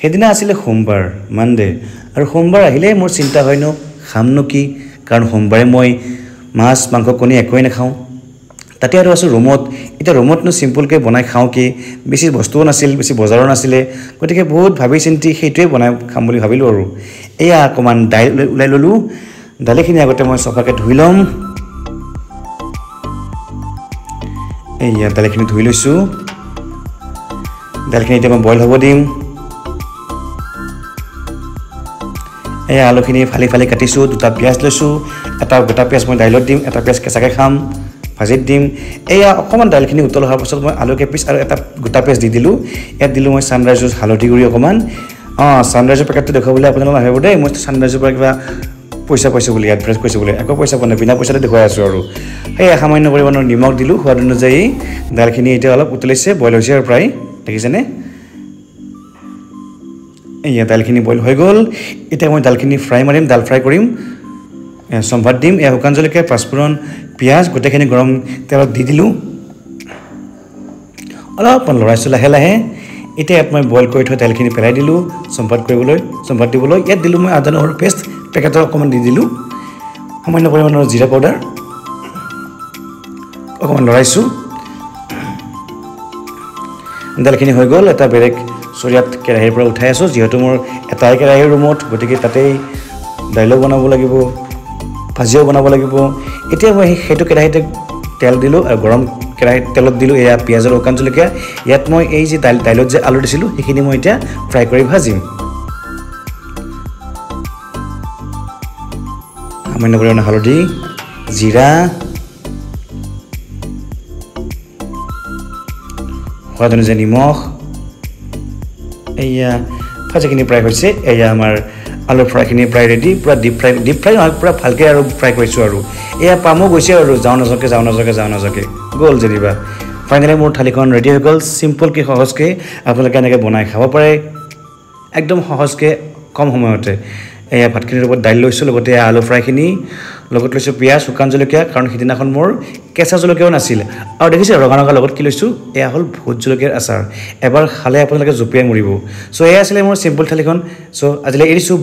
সেইদিনা আছিলে সোমবাৰ মানডে আৰু সোমবাৰ আহিলে মোৰ চিন্তা হয়নো খামনো কি কাৰণ সোমবাৰে মই মাছ মাংস কণী একোৱে নাখাওঁ তাতে আৰু আছো ৰুমত এটা ৰুমতনো সিম্পলকৈ বনাই খাওঁ কি বেছি বস্তুও নাছিল বেছি বজাৰৰ নাছিলে গতিকে বহুত ভাবি চিন্তি সেইটোৱে বনাই খাম বুলি ভাবিলোঁ আৰু এয়া অকণমান দাইল ওলাই ল'লোঁ দালিখিনি আগতে মই চফাকৈ ধুই ল'ম এয়া দালিখিনি ধুই লৈছোঁ দালিখিনি এতিয়া মই বইল হ'ব দিম এয়া আলুখিনি ফালি ফালি কাটিছোঁ দুটা পিঁয়াজ লৈছোঁ এটা গোটা পিঁয়াজ মই দাইলত দিম এটা পিঁয়াজ কেঁচাকৈ খাম ভাজিত দিম এয়া অকণমান দাইলখিনি উতল হোৱাৰ পাছত মই আলু কেইপিচ আৰু এটা গোটা পিঁয়াজ দি দিলোঁ ইয়াত দিলোঁ মই ছানৰাইজৰ হালধি গুড়ি অকণমান ছানৰাইজৰ পেকেটটো দেখুৱাবলৈ আপোনালোকে নাভাবিব দেই মই ছানৰাইজৰ পৰা কিবা পইচা পাইছোঁ বুলি এডভাৰ্টাইজ কৰিছোঁ বুলি একো পইচা পোৱা নাই বিনা পইচাতে দেখুৱাই আছোঁ আৰু সেই সামান্য পৰিমাণৰ নিমখ দিলোঁ সোৱাদ অনুযায়ী দাইলখিনি এতিয়া অলপ উতলিছে বইল হৈছে আৰু প্ৰায় দেখিছেনে এয়া দাইলখিনি বইল হৈ গ'ল এতিয়া মই দাইলখিনি ফ্ৰাই মাৰিম দাল ফ্ৰাই কৰিম সম্ভাত দিম এয়া শুকান জলকীয়া পাঁচফোৰণ পিঁয়াজ গোটেইখিনি গৰম তেলত দি দিলোঁ অলপমান লৰাইছোঁ লাহে লাহে এতিয়া ইয়াত মই বইল কৰি থোৱা দাইলখিনি পেলাই দিলোঁ সম্ভাত দিবলৈ ইয়াত দিলোঁ মই আদা নহৰু পেষ্ট পেকেটৰ অকণমান দি দিলোঁ সামান্য পৰিমাণৰ জিৰা পাউডাৰ অকণমান লৰাইছোঁ দাইলখিনি হৈ গ'ল এটা বেলেগ চৰিয়াত কেৰাহীৰ পৰা উঠাই আছোঁ যিহেতু মোৰ এটাই কেৰাহীৰ ৰুমত গতিকে তাতেই দাইলো বনাব লাগিব ভাজিও বনাব লাগিব এতিয়া মই সেইটো কেৰাহীতে তেল দিলোঁ আৰু গৰম কেৰাহীত তেলত দিলোঁ এয়া পিঁয়াজ আৰু শুকান জলকীয়া ইয়াত মই এই যে দাইলত যে আলু দিছিলোঁ সেইখিনি মই এতিয়া ফ্ৰাই কৰি ভাজিম সামান্য পৰিমাণৰ হালধি জিৰা সোৱাদ অনুযায়ী নিমখ এয়া ভাজিখিনি প্ৰায় হৈছে এয়া আমাৰ আলু ফ্ৰাইখিনি প্ৰায় ৰেডি পূৰা ডিপ ফ্ৰাই নহয় পূৰা ভালকৈ আৰু ফ্ৰাই কৰিছোঁ আৰু এয়া পামো গৈছে আৰু যাওঁ নাযাওঁকৈ গ'ল যেনিবা ফাইনেলি মোৰ থালিখন ৰেডি হৈ গ'ল চিম্পলকৈ সহজকৈ আপোনালোকে এনেকৈ বনাই খাব পাৰে একদম সহজকৈ কম সময়তে এয়া ভাতখিনিৰ ওপৰত দাইল লৈছোঁ লগতে আলু ফ্ৰাইখিনি লগত লৈছোঁ পিঁয়াজ শুকান জলকীয়া কাৰণ সিদিনাখন মোৰ কেঁচা জলকীয়াও নাছিল আৰু দেখিছে ৰঙা লগত কি লৈছোঁ এয়া হ'ল ভোট জলকীয়াৰ আচাৰ এবাৰ খালে আপোনালোকে জঁপিয়াই মৰিব চ' এয়া আছিলে মোৰ চিম্পল থালিখন চ' আজিলৈ এৰিছোঁ